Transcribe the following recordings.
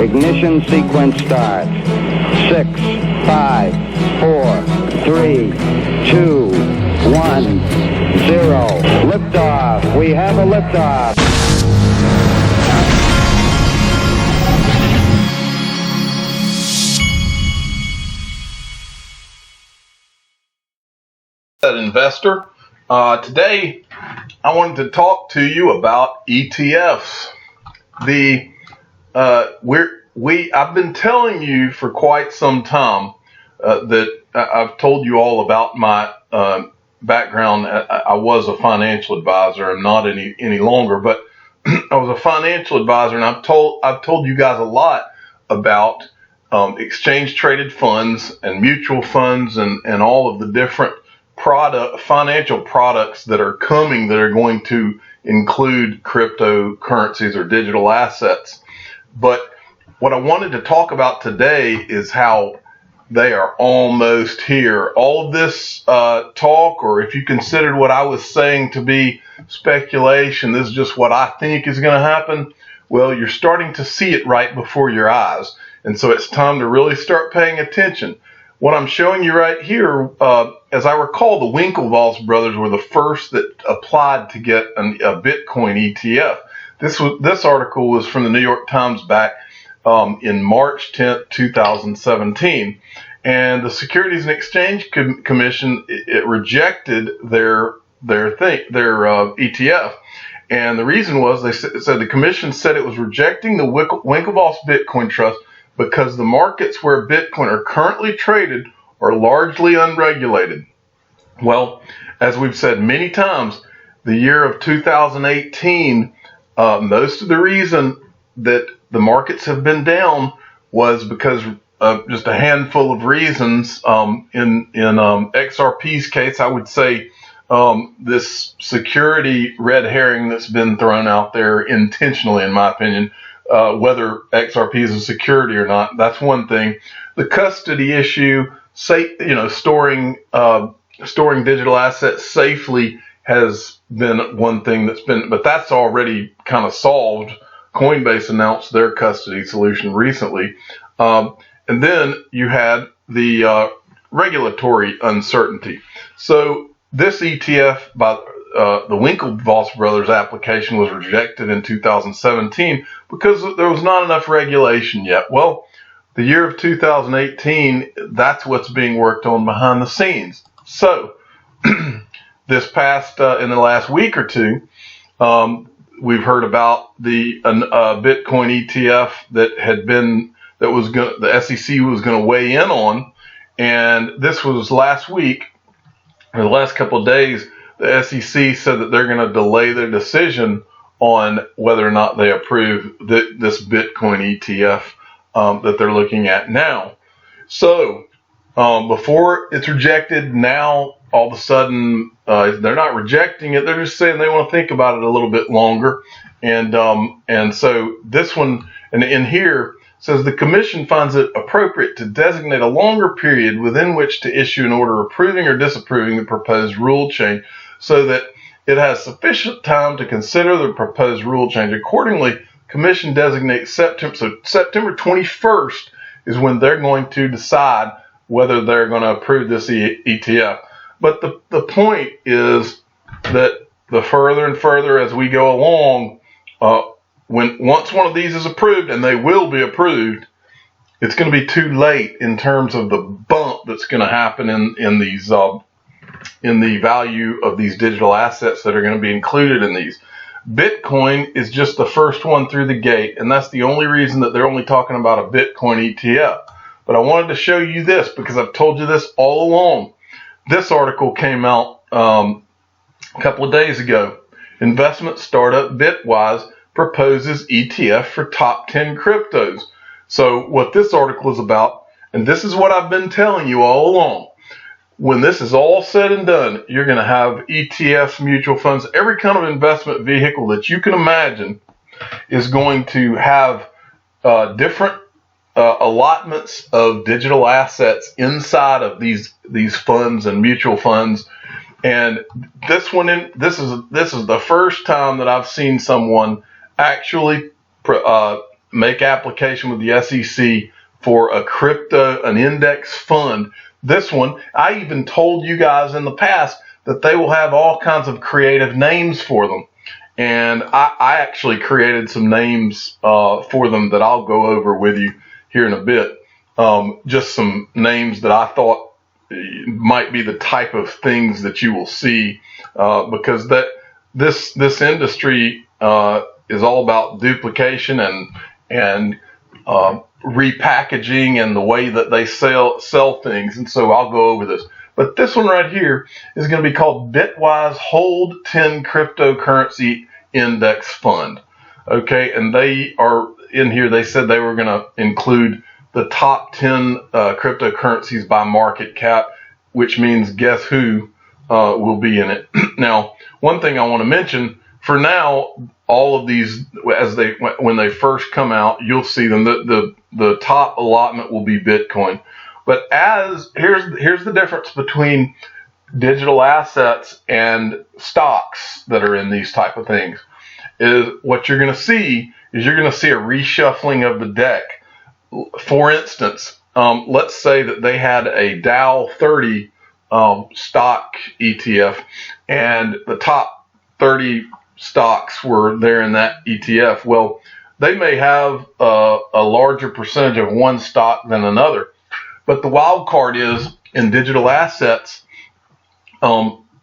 Ignition sequence starts. 6, 5, 4, 3, 2, 1, 0. Liftoff. We have a liftoff. Investor. Today, I wanted to talk to you about ETFs. I've been telling you for quite some time that I've told you all about my background. I was a financial advisor. I'm not any longer, but I was a financial advisor, and I've told you guys a lot about exchange traded funds and mutual funds and all of the different financial products that are coming that are going to include cryptocurrencies or digital assets. But what I wanted to talk about today is how they are almost here. All of this talk, or if you considered what I was saying to be speculation, this is just what I think is going to happen. Well, you're starting to see it right before your eyes. And so it's time to really start paying attention. What I'm showing you right here, as I recall, the Winklevoss brothers were the first that applied to get a Bitcoin ETF. This article was from the New York Times back in March 10th, 2017. And the Securities and Exchange Commission, it rejected their ETF. And the reason was, they said the commission said it was rejecting the Winklevoss Bitcoin Trust because the markets where Bitcoin are currently traded are largely unregulated. Well, as we've said many times, the year of 2018, most of the reason that the markets have been down was because of just a handful of reasons. In XRP's case, I would say this security red herring that's been thrown out there intentionally, in my opinion. Whether XRP is a security or not, that's one thing. The custody issue, storing digital assets safely has been one thing but that's already kind of solved. Coinbase announced their custody solution recently. And then you had the regulatory uncertainty. So this ETF by the Winklevoss brothers application was rejected in 2017 because there was not enough regulation yet. Well, the year of 2018, that's what's being worked on behind the scenes. So this past, in the last week or two, we've heard about the Bitcoin ETF that the SEC was going to weigh in on. And this was last week, or the last couple of days. The SEC said that they're going to delay their decision on whether or not they approve this Bitcoin ETF that they're looking at now. So before it's rejected, now all of a sudden they're not rejecting it. They're just saying they want to think about it a little bit longer. And so this one, and in here, says the commission finds it appropriate to designate a longer period within which to issue an order approving or disapproving the proposed rule change, so that it has sufficient time to consider the proposed rule change. Accordingly, commission designates September. So September 21st is when they're going to decide whether they're going to approve this ETF. But the point is that the further and further as we go along, once one of these is approved, and they will be approved, it's going to be too late in terms of the bump that's going to happen in these in the value of these digital assets that are going to be included in these. Bitcoin is just the first one through the gate, and that's the only reason that they're only talking about a Bitcoin ETF. But I wanted to show you this because I've told you this all along. This article came out a couple of days ago. Investment startup Bitwise proposes ETF for top 10 cryptos. So what this article is about, and this is what I've been telling you all along, when this is all said and done, you're going to have ETFs, mutual funds, every kind of investment vehicle that you can imagine is going to have different allotments of digital assets inside of these funds and mutual funds. And this is the first time that I've seen someone actually make application with the SEC for an index fund. This one, I even told you guys in the past that they will have all kinds of creative names for them. And I actually created some names for them that I'll go over with you here in a bit. Just some names that I thought might be the type of things that you will see, because this industry is all about duplication and repackaging and the way that they sell things. And so I'll go over this. But this one right here is going to be called Bitwise Hold 10 Cryptocurrency Index Fund. Okay, and they are in here. They said they were going to include the top 10 cryptocurrencies by market cap, which means guess who will be in it. Now, one thing I want to mention, for now, all of these, when they first come out, you'll see them. The top allotment will be Bitcoin. But here's the difference between digital assets and stocks that are in these type of things. Is what you're going to see is you're going to see a reshuffling of the deck. For instance, let's say that they had a Dow 30 stock ETF, and the top 30 stocks were there in that ETF. Well, they may have a larger percentage of one stock than another. But the wild card is in digital assets,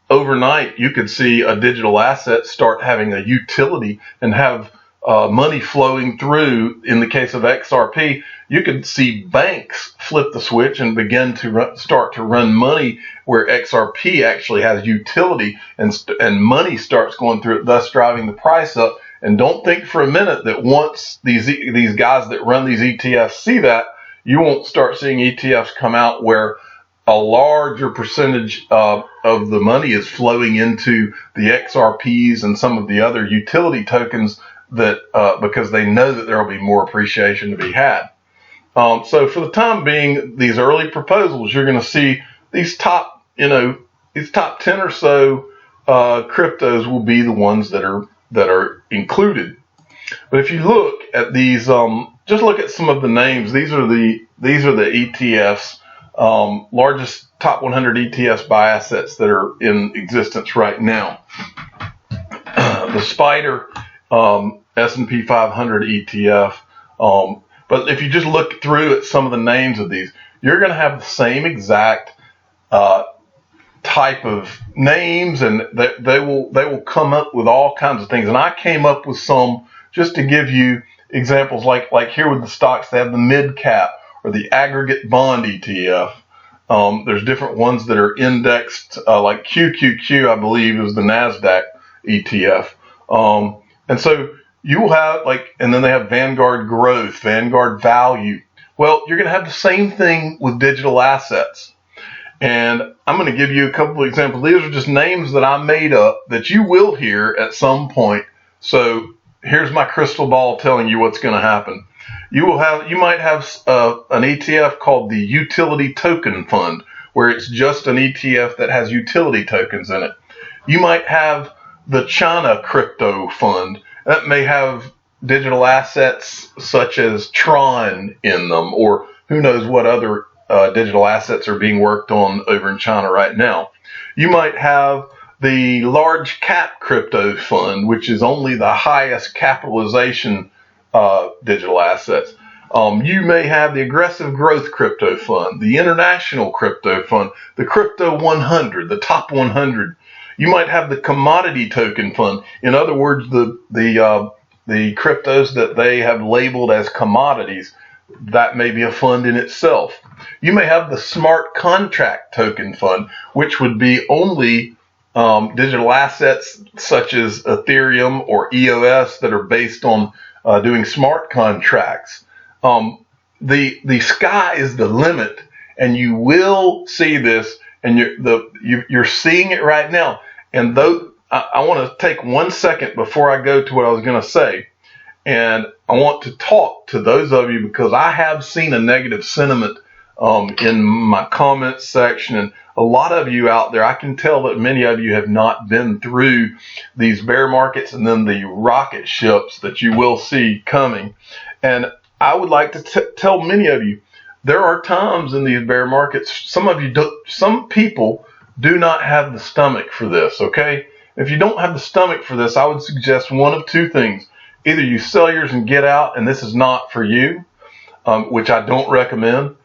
overnight you could see a digital asset start having a utility and have money flowing through. In the case of XRP, you could see banks flip the switch and begin to start to run money where XRP actually has utility, and money starts going through it, thus driving the price up. And don't think for a minute that once these guys that run these ETFs see that, you won't start seeing ETFs come out where a larger percentage of the money is flowing into the XRPs and some of the other utility tokens that because they know that there will be more appreciation to be had. So for the time being, these early proposals, you're going to see these top 10 or so cryptos will be the ones that are included. But if you look at these, just look at some of the names. These are the ETFs, largest top 100 ETFs by assets that are in existence right now. The Spider S&P 500 ETF. But if you just look through at some of the names of these, you're going to have the same exact type of names, and they will come up with all kinds of things. And I came up with some just to give you examples, like here with the stocks, they have the mid cap or the aggregate bond ETF. There's different ones that are indexed, like QQQ, I believe, is the NASDAQ ETF. And so you will have and then they have Vanguard Growth, Vanguard Value. Well, you're going to have the same thing with digital assets. And I'm going to give you a couple of examples. These are just names that I made up that you will hear at some point. So here's my crystal ball telling you what's going to happen. You might have an ETF called the Utility Token Fund, where it's just an ETF that has utility tokens in it. You might have the China Crypto Fund that may have digital assets such as Tron in them, or who knows what other digital assets are being worked on over in China right now. You might have the Large Cap Crypto Fund, which is only the highest capitalization digital assets. You may have the Aggressive Growth Crypto Fund, the International Crypto Fund, the Crypto 100, the top 100. You might have the Commodity Token Fund. In other words, the cryptos that they have labeled as commodities. That may be a fund in itself. You may have the Smart Contract Token Fund, which would be only digital assets such as Ethereum or EOS that are based on doing smart contracts. The sky is the limit, and you will see this, and you're seeing it right now. And though I want to take 1 second before I go to what I was going to say, and I want to talk to those of you because I have seen a negative sentiment in my comments section, and a lot of you out there, I can tell that many of you have not been through these bear markets and then the rocket ships that you will see coming. And I would like to tell many of you, there are times in these bear markets, some people do not have the stomach for this, okay? If you don't have the stomach for this, I would suggest one of two things. Either you sell yours and get out, and this is not for you, which I don't recommend,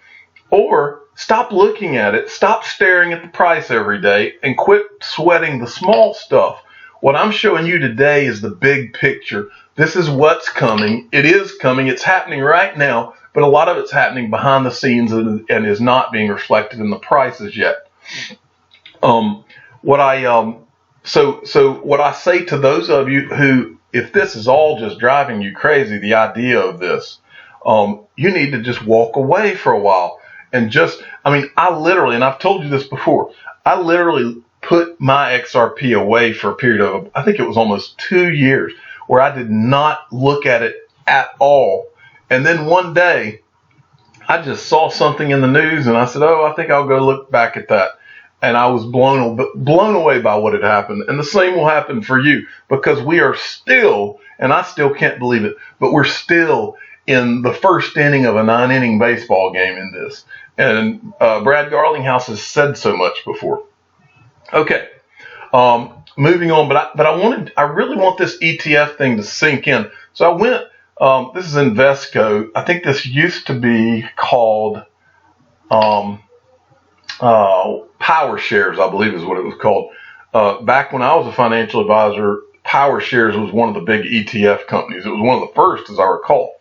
or stop looking at it, stop staring at the price every day, and quit sweating the small stuff. What I'm showing you today is the big picture. This is what's coming. It is coming. It's happening right now, but a lot of it's happening behind the scenes and is not being reflected in the prices yet. What I say to those of you who, if this is all just driving you crazy, the idea of this, you need to just walk away for a while and I literally, and I've told you this before, I literally put my XRP away for a period of, I think it was almost 2 years, where I did not look at it at all. And then one day, I just saw something in the news and I said, oh, I think I'll go look back at that. And I was blown away by what had happened. And the same will happen for you, because we are still, and I still can't believe it, but we're still in the first inning of a 9-inning baseball game in this. And Brad Garlinghouse has said so much before. Okay, moving on, but I really want this ETF thing to sink in. So I went, this is Invesco. I think this used to be called Power Shares, I believe is what it was called. Back when I was a financial advisor, Power Shares was one of the big ETF companies. It was one of the first, as I recall.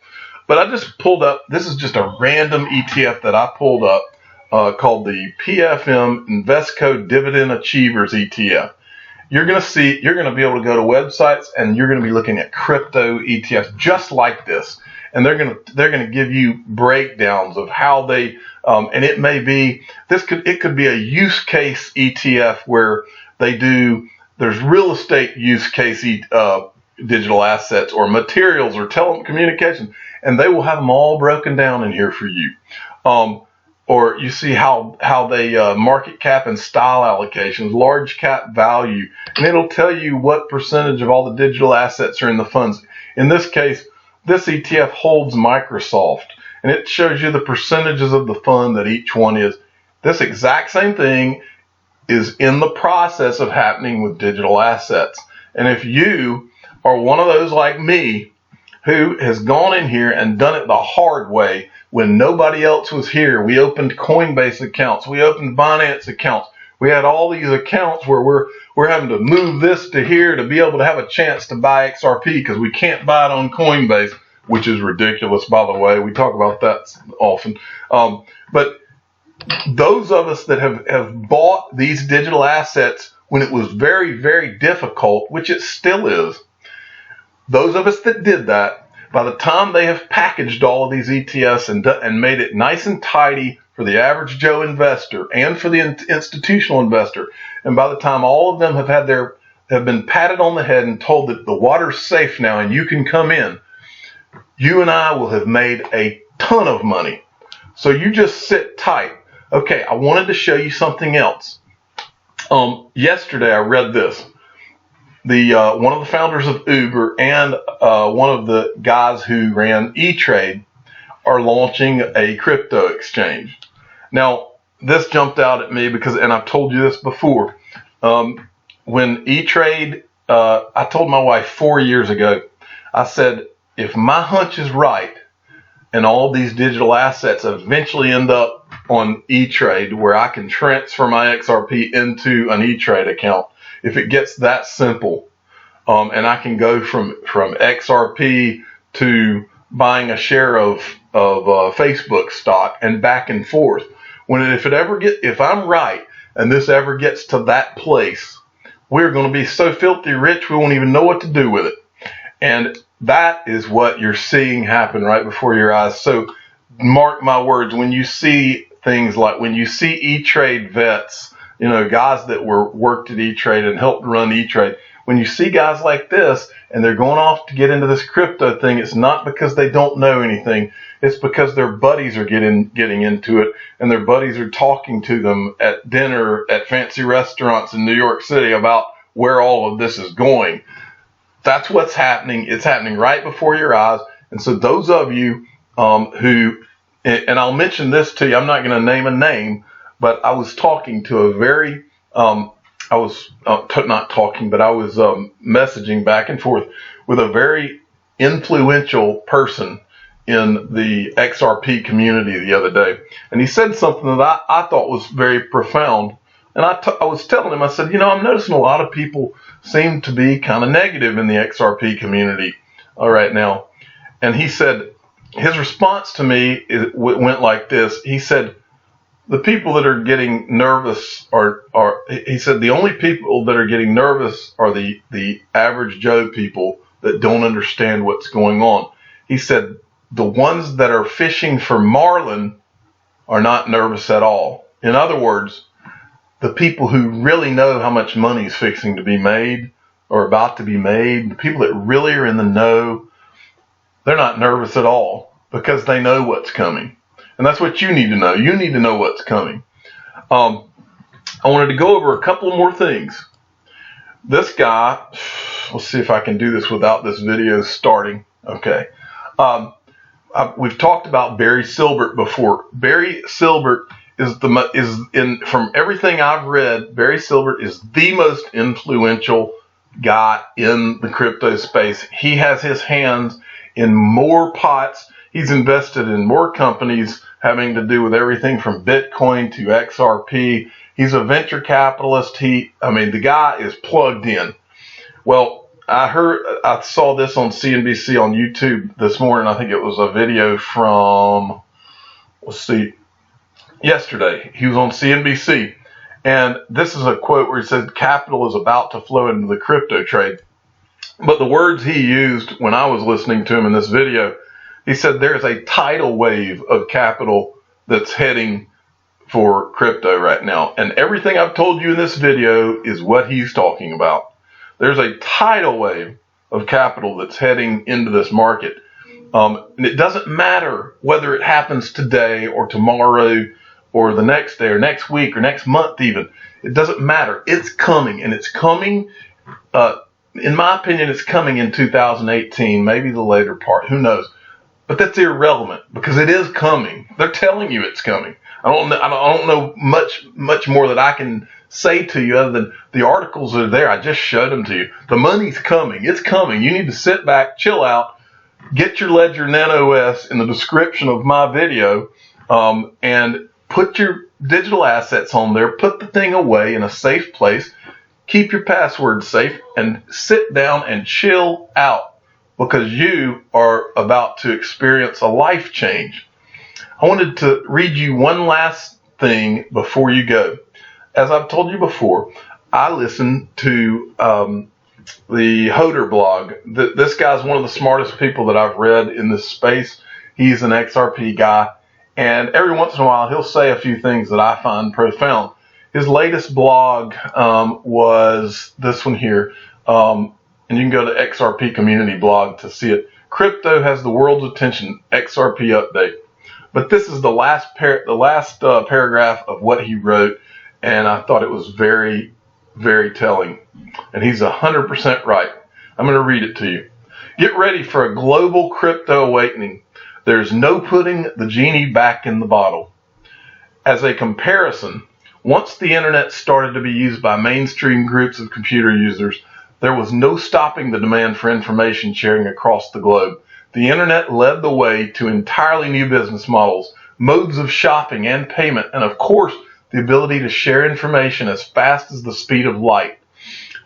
But I just pulled up, this is just a random ETF that I pulled up called the PFM Invesco Dividend Achievers ETF. You're going to be able to go to websites and you're going to be looking at crypto ETFs just like this. And they're going to give you breakdowns of how they, and it may be, it could be a use case ETF where there's real estate use case digital assets or materials or telecommunications, and they will have them all broken down in here for you. Or you see how they market cap and style allocations, large cap value, and it'll tell you what percentage of all the digital assets are in the funds. In this case, this ETF holds Microsoft, and it shows you the percentages of the fund that each one is. This exact same thing is in the process of happening with digital assets. And if you are one of those like me who has gone in here and done it the hard way when nobody else was here, we opened Coinbase accounts, we opened Binance accounts, we had all these accounts where we're having to move this to here to be able to have a chance to buy XRP because we can't buy it on Coinbase, which is ridiculous, by the way. We talk about that often. But those of us that have bought these digital assets when it was very, very difficult, which it still is, those of us that did that, by the time they have packaged all of these ETFs and made it nice and tidy for the average Joe investor and for the institutional investor, and by the time all of them have been patted on the head and told that the water's safe now and you can come in, you and I will have made a ton of money. So you just sit tight. Okay, I wanted to show you something else. Yesterday I read this. One of the founders of Uber and one of the guys who ran E-Trade are launching a crypto exchange. Now, this jumped out at me because, and I've told you this before, when E-Trade, I told my wife 4 years ago, I said, if my hunch is right and all these digital assets eventually end up on E-Trade where I can transfer my XRP into an E-Trade account, if it gets that simple, and I can go from XRP to buying a share of Facebook stock and back and forth, if I'm right and this ever gets to that place, we're going to be so filthy rich we won't even know what to do with it. And that is what you're seeing happen right before your eyes. So mark my words, when you see things like, when you see E-Trade vets, guys that worked at E-Trade and helped run E-Trade, when you see guys like this and they're going off to get into this crypto thing, it's not because they don't know anything. It's because their buddies are getting into it, and their buddies are talking to them at dinner at fancy restaurants in New York City about where all of this is going. That's what's happening. It's happening right before your eyes. And so those of you who, and I'll mention this to you, I'm not going to name a name, but I was talking to a very, I was not talking, but I was messaging back and forth with a very influential person in the XRP community the other day. And he said something that I thought was very profound. And I was telling him, I said, I'm noticing a lot of people seem to be kind of negative in the XRP community right now. And he said, his response to me went like this. He said, the people that are getting nervous he said, the only people that are getting nervous are the average Joe people that don't understand what's going on. He said, the ones that are fishing for marlin are not nervous at all. In other words, the people who really know how much money is fixing to be made or about to be made, the people that really are in the know, they're not nervous at all because they know what's coming. And that's what you need to know. You need to know what's coming. I wanted to go over a couple more things. This guy, let's see if I can do this without this video starting. Okay. We've talked about Barry Silbert before. Barry Silbert from everything I've read, Barry Silbert is the most influential guy in the crypto space. He has his hands in more pots. He's invested in more companies having to do with everything from Bitcoin to XRP. He's a venture capitalist. The guy is plugged in. Well, I saw this on CNBC on YouTube this morning. I think it was a video from, yesterday. He was on CNBC. And this is a quote where he said, capital is about to flow into the crypto trade. But the words he used when I was listening to him in this video, he said there's a tidal wave of capital that's heading for crypto right now. And everything I've told you in this video is what he's talking about. There's a tidal wave of capital that's heading into this market. And it doesn't matter whether it happens today or tomorrow or the next day or next week or next month even. It doesn't matter. It's coming, and it's coming, in my opinion, it's coming in 2018, maybe the later part. Who knows? But that's irrelevant because it is coming. They're telling you it's coming. I don't know much more that I can say to you other than the articles are there. I just showed them to you. The money's coming. It's coming. You need to sit back, chill out, get your Ledger Nano S in the description of my video, and put your digital assets on there. Put the thing away in a safe place. Keep your password safe and sit down and chill out because you are about to experience a life change. I wanted to read you one last thing before you go. As I've told you before, I listen to the Hodder blog. This guy's one of the smartest people that I've read in this space. He's an XRP guy, and every once in a while he'll say a few things that I find profound. His latest blog was this one here, and you can go to XRP community blog to see it. Crypto has the world's attention, XRP update. But this is the last paragraph of what he wrote, and I thought it was very, very telling. And he's 100% right. I'm going to read it to you. Get ready for a global crypto awakening. There's no putting the genie back in the bottle. As a comparison, once the internet started to be used by mainstream groups of computer users, there was no stopping the demand for information sharing across the globe. The internet led the way to entirely new business models, modes of shopping and payment, and of course, the ability to share information as fast as the speed of light.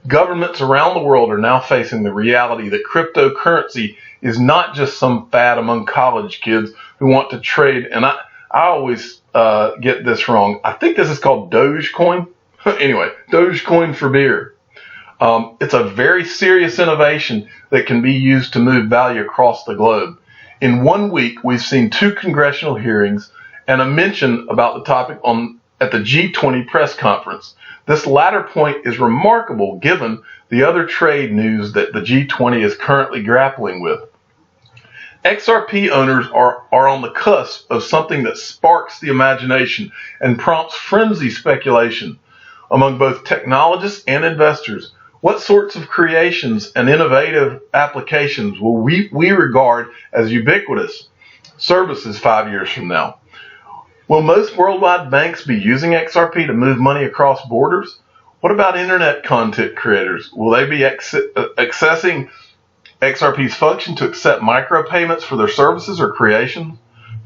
Governments around the world are now facing the reality that cryptocurrency is not just some fad among college kids who want to trade. And I always get this wrong. I think this is called Dogecoin. Anyway, Dogecoin for beer. It's a very serious innovation that can be used to move value across the globe. In 1 week, we've seen 2 congressional hearings and a mention about the topic at the G20 press conference. This latter point is remarkable given the other trade news that the G20 is currently grappling with. XRP owners are on the cusp of something that sparks the imagination and prompts frenzied speculation among both technologists and investors. What sorts of creations and innovative applications will we regard as ubiquitous services 5 years from now? Will most worldwide banks be using XRP to move money across borders? What about internet content creators? Will they be accessing XRP's function to accept micropayments for their services or creations?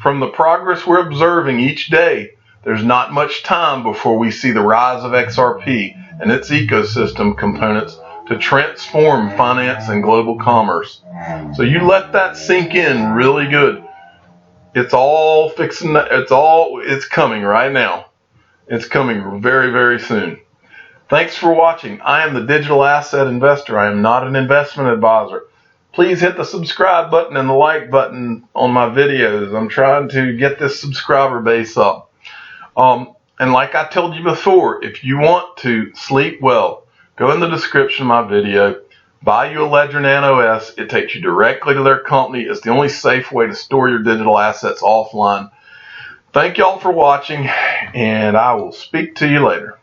From the progress we're observing each day, there's not much time before we see the rise of XRP and its ecosystem components to transform finance and global commerce. So you let that sink in really good. It's all fixing. It's coming right now. It's coming very, very soon. Thanks for watching. I am the digital asset investor. I am not an investment advisor. Please hit the subscribe button and the like button on my videos. I'm trying to get this subscriber base up. And like I told you before, if you want to sleep well, go in the description of my video, buy you a Ledger Nano S. It takes you directly to their company. It's the only safe way to store your digital assets offline. Thank y'all for watching, and I will speak to you later.